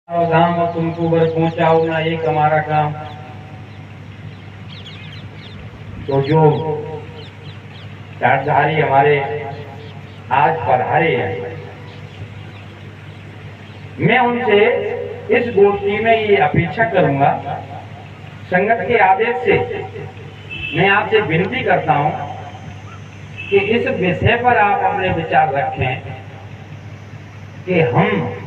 धाम तुमको बर पहुंचाओ ना एक हमारा काम। तो जो चारधारी हमारे आज पधारे हैं, मैं उनसे इस गोष्ठी में ये अपेक्षा करूंगा, संगत के आदेश से मैं आपसे विनती करता हूं कि इस विषय पर आप अपने विचार रखें कि हम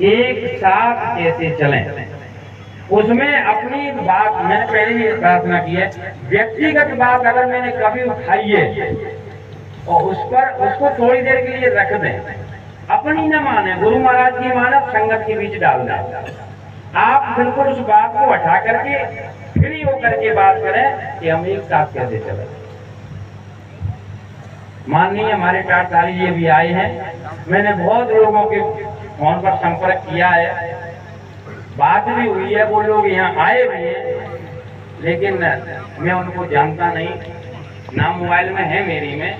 एक साथ कैसे चलें। उसमें अपनी बात मैंने पहले ही प्रार्थना की है, व्यक्तिगत बात अगर मैंने कभी उठाई है और उसको थोड़ी देर के लिए रख दें, अपनी न माने, गुरु महाराज की माने, संगत के बीच डाल दें। आप बिल्कुल उस बात को हटा करके फ्री होकर के बात करें कि हम एक साथ कैसे चलें। माननीय हमारे टाटधारी जी भी आए हैं, मैंने बहुत लोगों के फोन पर संपर्क किया है, बात भी हुई है, वो लोग यहाँ आए भी हैं, लेकिन मैं उनको जानता नहीं। नाम मोबाइल में है मेरी में,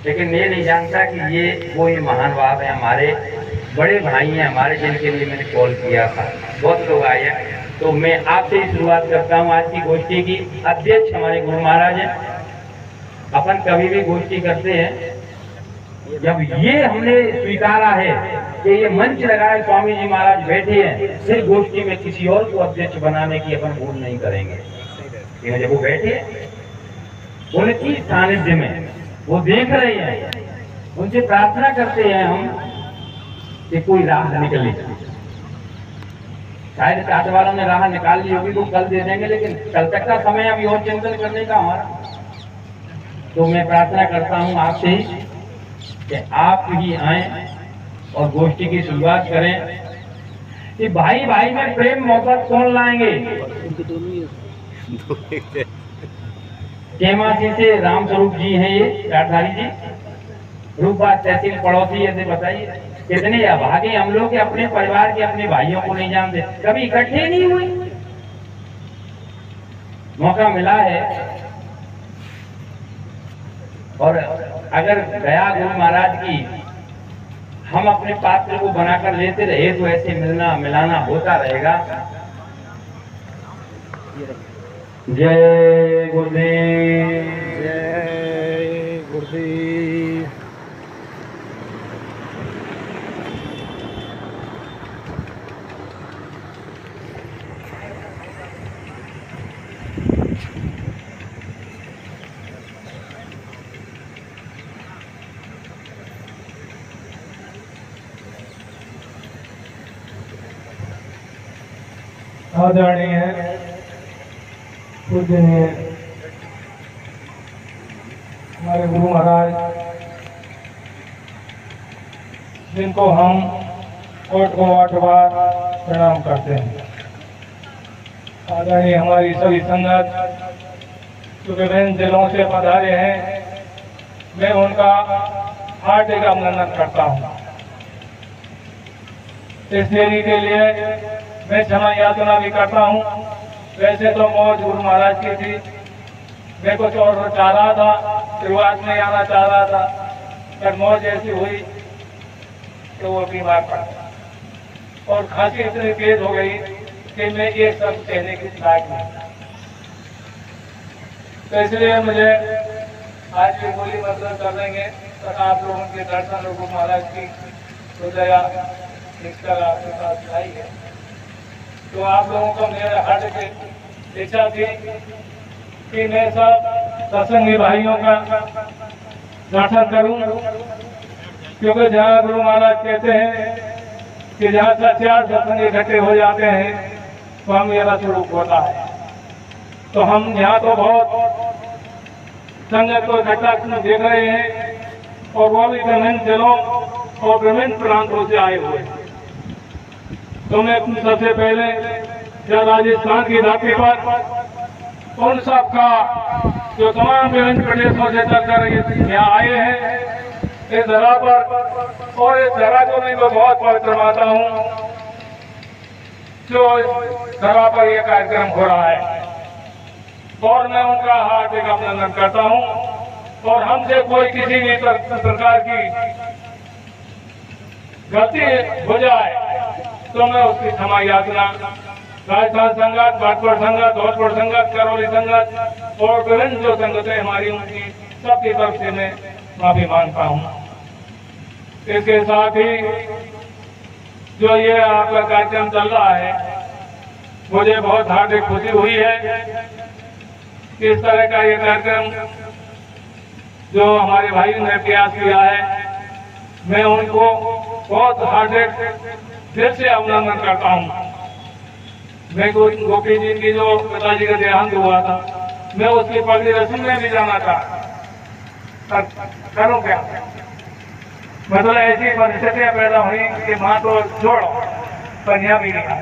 लेकिन मैं नहीं जानता कि ये महान बाप है, हमारे बड़े भाई हैं हमारे, जिनके लिए मैंने कॉल किया था। बहुत लोग आए हैं, तो मैं आपसे ही शुरुआत करता हूँ। आज की गोष्ठी की अध्यक्ष हमारे गुरु महाराज हैं। अपन कभी भी गोष्ठी करते हैं, जब ये हमने स्वीकारा है कि ये मंच लगाए, स्वामी जी महाराज बैठे हैं, फिर गोष्ठी में किसी और को अध्यक्ष बनाने की अपन भूल नहीं करेंगे। जब वो बैठे उनकी सानिध्य में, वो देख रहे हैं, उनसे प्रार्थना करते हैं हम कि कोई राह निकले। शायद चाहने वालों ने राह निकाल ली होगी तो कल दे देंगे, लेकिन कल तक का समय अभी और चिंतन करने का हमारा। तो मैं प्रार्थना करता हूँ आपसे ही कि आप ही आए और गोष्ठी की शुरुआत करें कि भाई भाई में प्रेम मोहब्बत कौन लाएंगे। केमासी से राम स्वरूप जी हैं, ये टाटधारी जी, रूपबाग तहसील पड़ोसी। ऐसे बताइए कितने अभागे हम लोग के अपने परिवार के, अपने भाइयों को नहीं जानते, कभी इकट्ठे नहीं हुए। मौका मिला है, और अगर गया गुरु महाराज की हम अपने पात्र को बनाकर लेते रहे तो ऐसे मिलना मिलाना होता रहेगा। जय गुरुदेव, जय गुरुदेव। आदरणीय पूजनीय हमारे गुरु महाराज, जिनको हम कोट को 8 बार प्रणाम करते हैं। आदरणीय हमारी सभी संगत जो विभिन्न जिलों से पधारे हैं, मैं उनका हार्दिक अभिनंदन करता हूँ। इस देरी के लिए मैं क्षमा याचना भी करता हूँ। वैसे तो मौज गुरु महाराज की थी, मैं कुछ और चाह रहा था, शुरुआत में आना चाह रहा था, पर मौज ऐसी हुई तो वो बीमार पड़ गया और खांसी इतनी तेज हो गई कि मैं ये सब कहने की लायक नहीं था। तो इसलिए मुझे आज भी बोली मतलब कर लेंगे, पर आप लोगों के दर्शन और गुरु महाराज की तो दया इस तरह आपके पास आई है, तो आप लोगों को मेरे हार्ट की इच्छा थी कि मैं सब सत्संगी भाइयों का दर्शन करूं, क्योंकि जहाँ गुरु महाराज कहते हैं कि जहाँ सच्चार सत्संग इकट्ठे हो जाते हैं तो हम मेरा स्वरूप होता है। तो हम यहाँ तो बहुत संगत को इकट्ठा देख रहे हैं, और वो भी विभिन्न जिलों और विभिन्न प्रांतों से आए हुए हैं। तो मैं सबसे पहले जब राजस्थान की धरती पर उन सब का जो तमाम विभिन्न प्रदेशों से चलकर यहाँ आए हैं इस धरा पर, और इस धरा को मैं बहुत पवित्र मानता हूँ जो इस धरा पर यह कार्यक्रम हो रहा है, और मैं उनका हार्दिक अभिनंदन करता हूँ। और हमसे कोई किसी भी प्रकार की गलती हो जाए तो मैं उसकी क्षमा याचना राजस्थान संगत, बागपत संगत, धौलपुर संगत, करौली संगत और विभिन्न जो संगतें हमारी उनकी सबकी तरफ से मैं माफी मांगता हूँ। इसके साथ ही जो ये आपका कार्यक्रम चल रहा है, मुझे बहुत हार्दिक खुशी हुई है कि इस तरह का ये कार्यक्रम जो हमारे भाई ने प्रयास किया है, मैं उनको बहुत हार्दिक दिल से अभिनंदन करता हूँ। मैं गोपी जी की जो पिताजी का देहांत हुआ था, मैं उसकी पगड़ी रस्म में भी जाना था, करूँ क्या? मतलब ऐसी परिस्थितियां पैदा हुई कि माँ तो छोड़ो, पर यहाँ भी नहीं।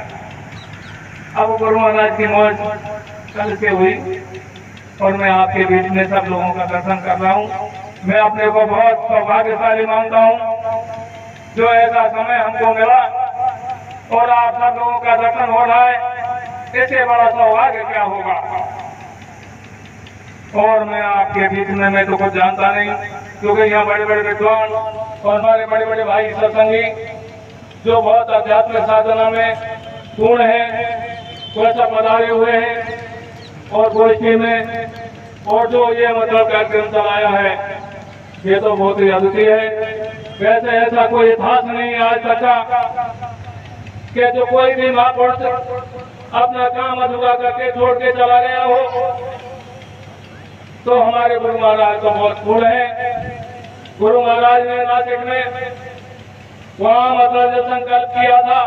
अब गुरु महाराज की मौज कल से हुई और मैं आपके बीच में सब लोगों का दर्शन कर रहा हूँ। मैं अपने को बहुत सौभाग्यशाली मानता हूँ जो ऐसा समय हमको मिला और आप सब लोगों का दर्शन हो रहा है। इससे बड़ा सौभाग्य क्या होगा? और मैं आपके बीच में मैं तो कुछ जानता नहीं, क्योंकि यहाँ बड़े बड़े विद्वान और हमारे बड़े बड़े भाई सत्संगी जो बहुत आध्यात्मिक साधना में पूर्ण है, वो सब पधारे हुए हैं और गोष्ठी में, और जो ये मतलब कार्यक्रम चलाया है, ये तो बहुत ही अद्वितीय है। वैसे ऐसा कोई इतिहास नहीं आज तक का कि जो कोई भी महापुरुष अपना काम अधूरा करके छोड़ के चला गया हो। तो हमारे गुरु महाराज तो बहुत पूर्ण है। गुरु महाराज ने नासिक में वहाँ मतलब जो संकल्प किया था,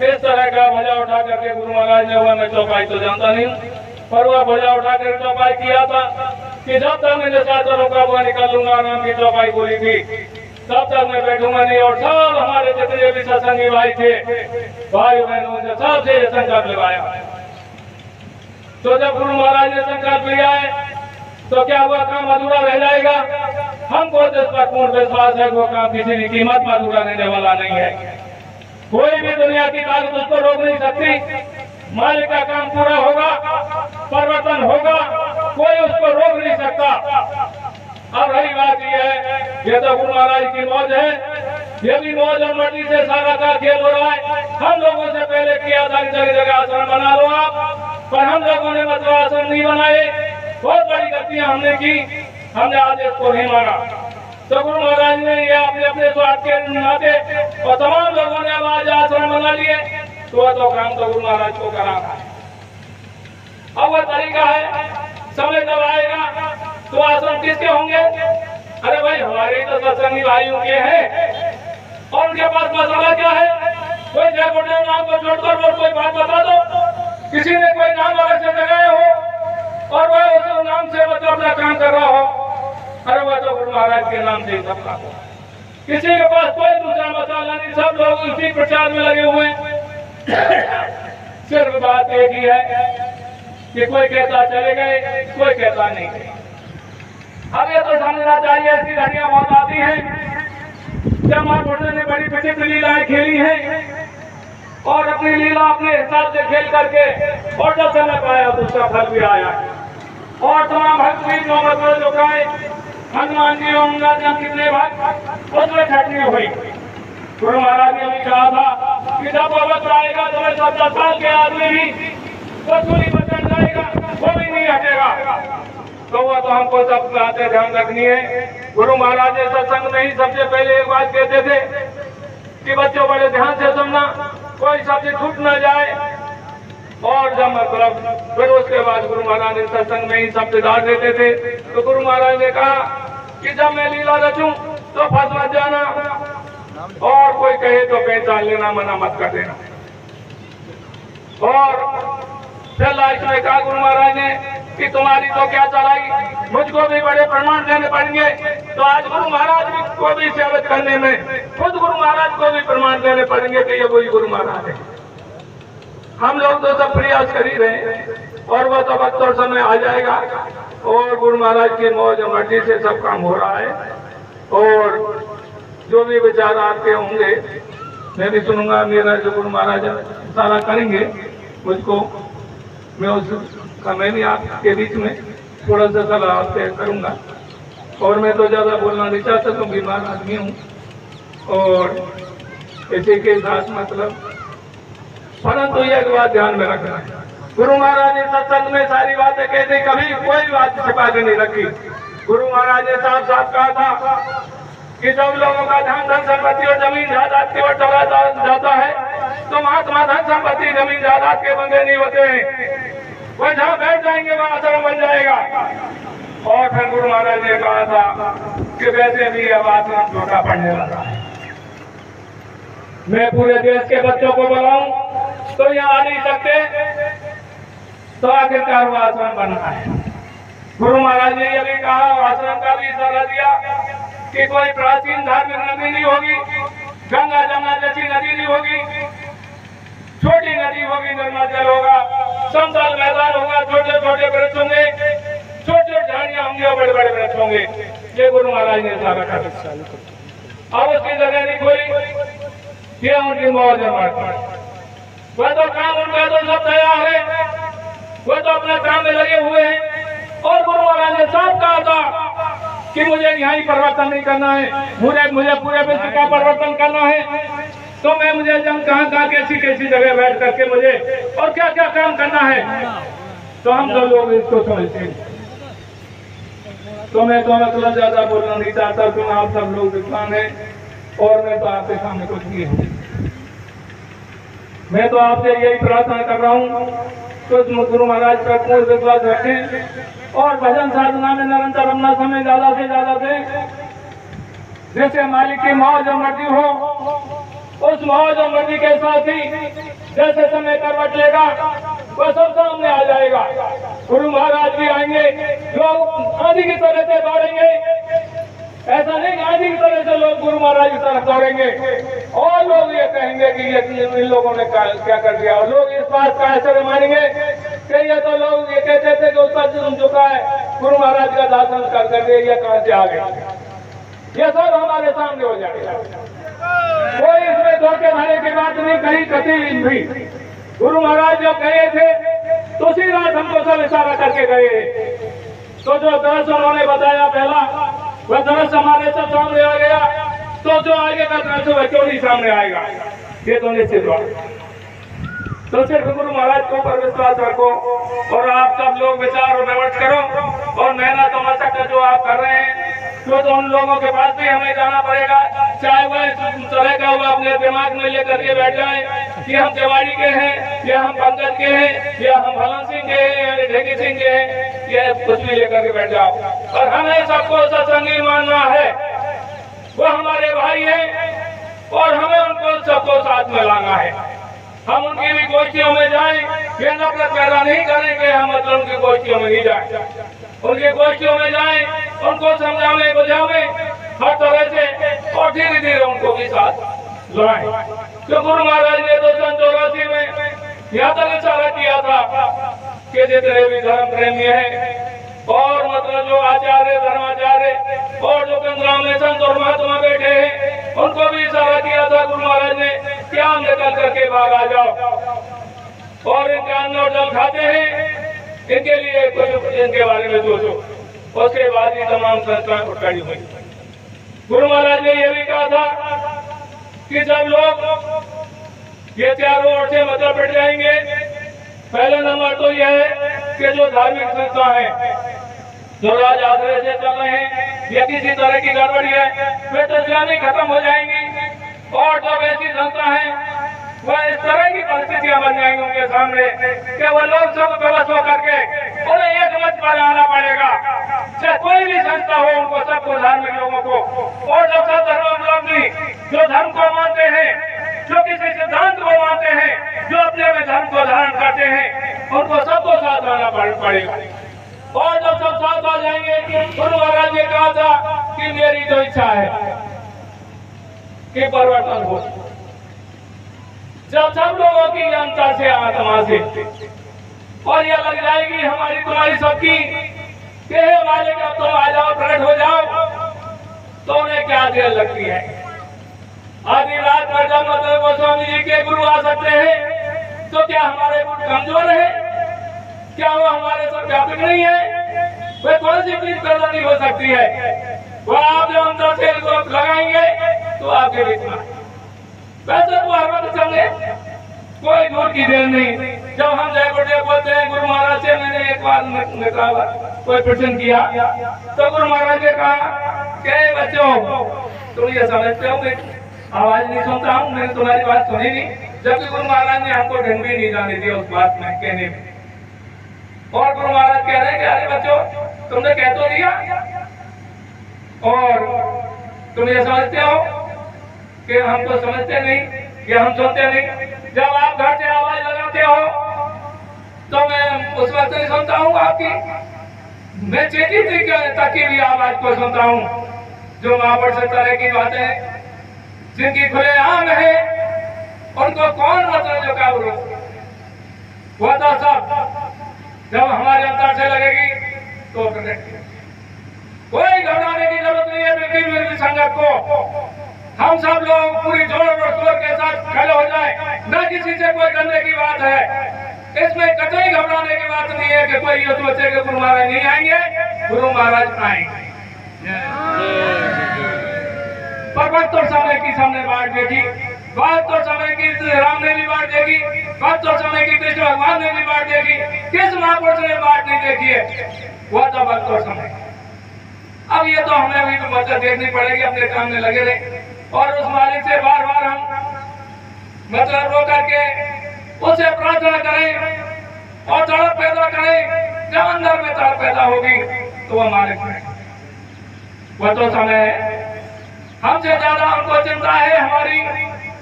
इस तरह का भजा उठा करके गुरु महाराज ने, हुआ मैं चौपाई तो जानता नहीं, पर वह भजा उठा कर चौपाई किया था कि जब तक मैं निशाचरों का वो निकाल लूंगा, नाम की चौपाई बोली थी, तब तक मैं बैठूंगा नहीं। और सब हमारे जितने भी सत्संगी भाई थे, भाई बहनों ने सबसे ये संकल्प लगाया। तो जब गुरु महाराज ने संकल्प लिया है, तो क्या वह काम अधूरा रह जाएगा? हमको इस पर पूर्ण विश्वास है, वो काम किसी भी कीमत में अधूरा रहने वाला नहीं है। कोई भी दुनिया की ताकत उसको रोक नहीं सकती। मालिक का काम पूरा होगा, परिवर्तन होगा, कोई उसको रोक नहीं सकता। अब रही बात यह है, ये तो गुरु महाराज की मौज है, ये भी मौज और मर्जी से सारा का खेल हो रहा है। हम लोगों से पहले किया था जगह जगह आसन बना लो आप, पर हम लोगों ने मतलब आसन नहीं बनाए। बहुत बड़ी गलतियां हमने की, हमने आज इसको नहीं माना। तो गुरु महाराज ने ये अपने अपने स्वार्थ के नाते और तमाम लोगों ने आज आसन बना लिए, तो काम तो गुरु महाराज को कराना है। अब वह तरीका है, समय जब आएगा तो आश्रम किसके होंगे? अरे भाई हमारे तो सत्संगी भाइयों के हैं, और उनके पास मसाला क्या है? कोई जय गुरुदेव नाम को छोड़कर और कोई बात बता दो। किसी ने कोई नाम अलग से लगाया हो और वह उस नाम से मतलब अपना काम कर रहा हो, अरे वह तो गुरु महाराज के नाम से सब काम हो। किसी के पास कोई दूसरा मसाला नहीं, सब लोग उसी प्रचार में लगे हुए हैं। सिर्फ बात एक ही है कि कोई कहता चले गए, कोई कहता नहीं। अब ये तो समझना चाहिए, ऐसी घड़ियां बहुत आती हैं जब महापुरुषों ने बड़ी विचित्र लीलाएं खेली हैं और अपनी लीला अपने हिसाब से खेल करके और जब समय पाया तो उसका फल भी आया। और तमाम भक्त भी जो मतलब जो गाय हनुमान जी होंगे जब कितने भक्त उसमें छटनी हुई। गुरु महाराज ने भी कहा था कि जब वो वक्त आएगा तो 17 साल के आदमी भी वो चूली पर चढ़ जाएगा, वो भी नहीं हटेगा। तो वो तो हमको सब बातें ध्यान रखनी है। गुरु महाराज ने सत्संग में ही सबसे पहले एक बात कहते थे कि बच्चों बड़े ध्यान से सुनना, कोई शब्द छूट न जाए। और जब मतलब फिर उसके बाद गुरु महाराज ने सत्संग में ही शब्द डाल देते थे। तो गुरु महाराज ने कहा कि जब मैं लीला रचूं तो फंस मत जाना, और कोई कहे तो पहचान लेना, मना मत कर देना। और फिर लास्ट में कहा गुरु महाराज ने कि तुम्हारी तो क्या चलाई, मुझको भी बड़े प्रमाण देने पड़ेंगे। तो आज गुरु महाराज को भी सेवक करने में खुद गुरु महाराज को भी प्रमाण देने पड़ेंगे कि ये वही गुरु महाराज है। हम लोग तो सब प्रयास कर ही रहे हैं और वो तो वक्त और समय आ जाएगा और गुरु महाराज की मौज मर्जी से सब काम हो रहा है। और जो भी विचार आपके होंगे मैं भी सुनूंगा। मेरा जो गुरु महाराज सारा करेंगे, मुझको मैं उस समय भी आपके बीच में थोड़ा सा सलाह आपसे करूंगा। और मैं तो ज़्यादा बोलना नहीं चाहता, क्योंकि बीमार आदमी हूँ। और इसी के साथ मतलब परंतु एक बात ध्यान में रखना, गुरु महाराज ने सत्संग में सारी बातें कह दी, कभी कोई बात छिपा के नहीं रखी। गुरु महाराज ने साफ साफ कहा था कि जब लोगों का धन संपत्ति और जमीन जायदाद की ओर चला जाता है तो महात्मा धन संपत्ति जमीन जायदाद के बंदे नहीं होते हैं, वह जहाँ बैठ जाएंगे वहाँ आश्रम बन जाएगा। और फिर गुरु महाराज ने कहा था कि वैसे भी अब आश्रम छोटा पड़ने लगा है, मैं पूरे देश के बच्चों को बुलाऊं तो यहाँ आ नहीं सकते, तो आखिरकार वो आश्रम बनना है। गुरु महाराज ने यह भी कहा, आश्रम का भी इशारा दिया कि कोई प्राचीन धार्मिक नदी नहीं होगी, गंगा जमुना जैसी नदी नहीं होगी, छोटी नदी होगी, निर्मल जल होगा, समतल मैदान होगा, छोटे छोटे वृक्ष होंगे, छोटे झाड़ियां होंगी और बड़े बड़े वृक्ष होंगे। ये गुरु महाराज ने इशारा कर अब उसकी जगह नहीं खोली, ये उनकी मौज है। वह तो काम उनका तो सब तैयार है, वह तो अपने काम में लगे हुए हैं। और गुरु महाराज ने साफ कहा था कि मुझे यहाँ परिवर्तन नहीं करना है, मुझे पूरे विश्व का परिवर्तन करना है, तो मैं मुझे कहाँ कैसी कैसी जगह बैठ करके मुझे और क्या क्या काम करना है, तो हम सब लोग इसको समझते हैं। तो मैं तो मतलब ज्यादा बोलना नहीं चाहता, क्योंकि आप सब लोग विद्वान हैं और मैं तो आपके सामने कुछ नहीं हूँ। मैं तो आपसे यही प्रार्थना कर रहा हूँ तो गुरु महाराज पर पूर्ण विश्वास रखें और भजन साधना में निरंतर अपना समय ज्यादा से ज्यादा दें, जैसे मालिक की मौज और मर्जी हो, उस मौज और मर्जी के साथ ही जैसे समय करवट लेगा वह सब सामने आ जाएगा। गुरु महाराज भी आएंगे, लोग आंधी की तरह से दौड़ेंगे, ऐसा नहीं आंधी की तरह से लोग गुरु महाराज की तरफ दौड़ेंगे और लोग ये कहेंगे कि ये इन लोगों ने क्या कर दिया, और लोग इस बात का आश्चर्य मानेंगे कि ये तो लोग ये कहते थे कि उसका जुर्म चुका है, गुरु महाराज का दाह संस्कार कर दिया, ये कहां से आ गए। ये सब हमारे सामने हो जाएगा। कोई इसमें धोखे धड़े की बात नहीं कही कभी भी। गुरु महाराज जो कहे थे तो उसी रात हमको सब इशारा करके गए। तो जो दर्श उन्होंने बताया पहला, वह दर्श हमारे सब सामने आ गया, तो जो आगे का दर्श वह क्यों नहीं सामने आएगा, ये तो निश्चित बात। तो सिर्फ गुरु महाराज के ऊपर विश्वास रखो और आप सब लोग विचार और विमर्श करो और मेहनत और मशक्कत जो आप कर रहे हैं तो उन लोगों के पास भी हमें जाना पड़ेगा, चाहे वह तरह का वो अपने दिमाग में लेकर के बैठ जाए कि हम तिवारी के हैं या हम पंकज के हैं या हम भलन सिंह के हैं या ढेकी सिंह के हैं, ये कुछ भी लेकर के बैठ जाओ। और हमें सबको सत्संगी मानना है, वो हमारे भाई हैं और हमें उनको सबको साथ में लाना है। हम उनकी भी गोष्ठियों में जाएं, ये नफरत पैदा नहीं करेंगे, हम मतलब उनकी गोष्ठियों में नहीं जाएं, उनकी गोष्ठियों में जाएं, उनको समझावे बुझावे हर तरह से और धीरे धीरे उनको भी साथ लाएं। तो गुरु महाराज ने तो 1984 में यहाँ तक इशारा किया था कि जितने भी धर्म प्रेमी है और मतलब जो आचार्य धर्माचार्य और जो केंद्रों में संत और महात्मा बैठे हैं उनको भी इशारा किया था गुरु महाराज ने, क्या निकल करके बाहर आ जाओ और इनके अन्न और जल खाते हैं, इनके लिए कुछ इनके बारे में सोचो। उसके बाद ही तमाम संस्थाएं उठ खड़ी हुई। गुरु महाराज ने यह भी कहा था कि जब लोग ये चारों ओर से मतलब बैठ जाएंगे, पहला नंबर तो यह है कि जो धार्मिक संस्था है जो राज आश्रय से चल रहे हैं या किसी तरह की गड़बड़ी है वे तो इस्लामी खत्म हो जाएंगी और जो ऐसी संस्था है वह इस तरह की परिस्थितियां बन जाएंगी उनके सामने कि वह लोग सब व्यवस्था करके उन्हें एक मंच पर आना पड़ेगा। चाहे कोई भी संस्था हो उनको सबको धार्मिक लोगों को और जो सब धर्मावलंबी जो धर्म को मानते हैं, जो किसी सिद्धांत को मानते हैं, जो अपने में धर्म को धारण करते हैं, उनको सबको साथ आना पड़ेगा। और जब सब साथ आ जाएंगे, गुरु महाराज ने कहा था कि मेरी जो इच्छा है कि परिवर्तन हो, जब सब लोगों की अंतर से आत्मा से और यह लग जाएगी हमारी तुम्हारी सबकी कि हे मालिक अब तुम आ जाओ, प्रकट हो जाओ, तो उन्हें क्या देर लगती है। आधी रात में जब मतलब गोस्वामी जी के गुरु आ सकते हैं तो क्या हमारे गुरु कमजोर है, क्या वो हमारे सब व्यापक नहीं है, वे कौन सी चीज पैदा नहीं हो सकती है, वह आप जो अंदर से लगाएंगे तो आपके बीच में वैसे तो हर वक्त चले कोई दूर की देर नहीं। जब हम जय गुरुदेव बोलते हैं, गुरु महाराज से मैंने एक बार कोई प्रश्न किया तो गुरु महाराज ने कहा कि बच्चों तुम ये समझते हो कि आवाज नहीं सुनता हूँ, मैंने तुम्हारी बात सुनी नहीं। जबकि गुरु महाराज ने हमको ढंग भी नहीं जाने दिया उस बात में कहने में। और गुरु महाराज कह रहे हैं कि अरे बच्चों तुमने कह तो दिया और तुम ये समझते हो कि हमको समझते नहीं कि हम सुनते नहीं। जब आप घर से आवाज लगाते हो तो मैं उस वक्त नहीं सुनता हूँ आपकी, मैं चेती तक की भी आवाज को सुनता हूँ। जो महापुरुष तरह की बातें जिनकी खुले आम है उनको कौन मतलब जो काबू वो तो सब जब हमारे अंतर से लगेगी तो कोई घबराने की जरूरत नहीं है। बिल्कुल संगत को हम सब लोग पूरी जोर और शोर के साथ खड़े हो जाए, न किसी से कोई डरने की बात है। इसमें कतई घबराने की बात नहीं है कि कोई ये सोचे कि गुरु महाराज नहीं आएंगे, गुरु महाराज आएंगे। पर वक्त तो समय की सामने बात देखी, बात तो समय की राम ने भी बात देखी, बात तो समय की कृष्ण भगवान ने भी बात देखी। किस महापुरुष ने बात नहीं देखी है? वह तो वक्त और समय। अब ये तो हमें भी मतलब देखनी पड़ेगी, अपने काम में लगे रहे और उस मालिक से बार बार हम मतलब रो करके उससे प्रार्थना करें और तड़प पैदा करें। जब अंदर में तड़प पैदा होगी तो वह मालिक में वह तो समय है। हमसे ज्यादा उनको चिंता है हमारी।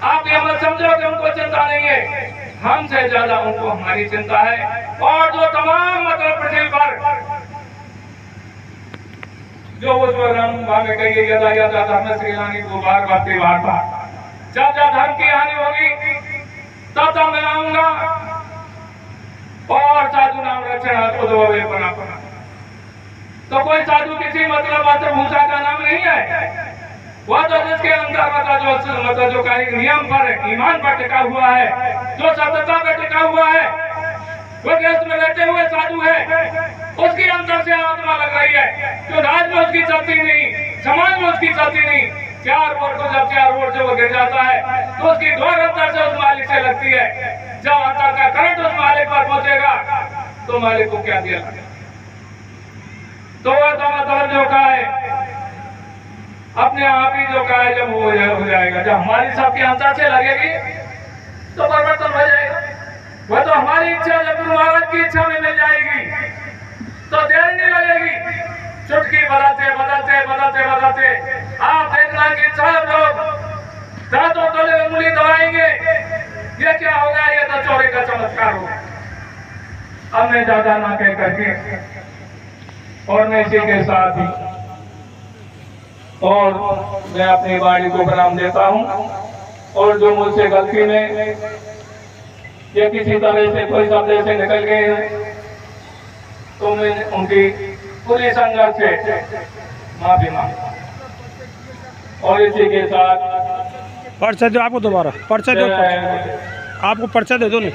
आप ये मत समझो कि उनको चिंता नहीं है, हमसे ज्यादा उनको हमारी चिंता है। और जो तमाम मतलब पृथ्वी पर जो उस पर हम भागे कहिए यदा यदा धर्म श्रीलानी को बार बार जब जब धर्म की हानि होगी तब तब मैं आऊंगा और साधु नाम रक्षण बना। तो कोई साधु किसी मतलब मातृभूषा का नाम नहीं है। वह तो जिसके अंदर जो नियम पर ईमान पर टिका हुआ है, जो सत्यता पर टिका हुआ है, वो देश में रहते हुए साधु है। उसके अंदर से आत्मा लग रही है, जो राज में उसकी चलती नहीं, समाज में उसकी चलती नहीं। 4 वोट को जब 4 वोट से वो गिर जाता है तो उसकी डोर अंदर से उस मालिक से लगती है। जब अंदर का करंट उस मालिक पर पहुंचेगा तो मालिक को क्या दिया? तो वह तो मतलब जो का है अपने आप ही जो का है जब हो जाएगा, जब हमारी सबके अंदर से लगेगी तो परिवर्तन हो जाएगा। वह तो हमारी इच्छा जब गुरु महाराज की इच्छा में मिल जाएगी तो देर नहीं लगेगी। चुटकी बदलते बदलते बदलते बदलते आप देखना कि सब लोग दांतों तले उंगली दबाएंगे। ये क्या होगा? ये तो चोरी का चमत्कार होगा। अब मैं ज्यादा ना कह करके और मैं इसी के साथ ही और मैं अपनी वाणी को विराम देता हूँ। और जो मुझसे गलती में या किसी तरह से कोई शब्द ऐसे निकल गए हैं तो मैं उनकी पूरी संगत से माफी मांगता हूं। और इसी के साथ पर्चा दो आपको, दोबारा पर्चा दो, आपको पर्चा दे दो नहीं।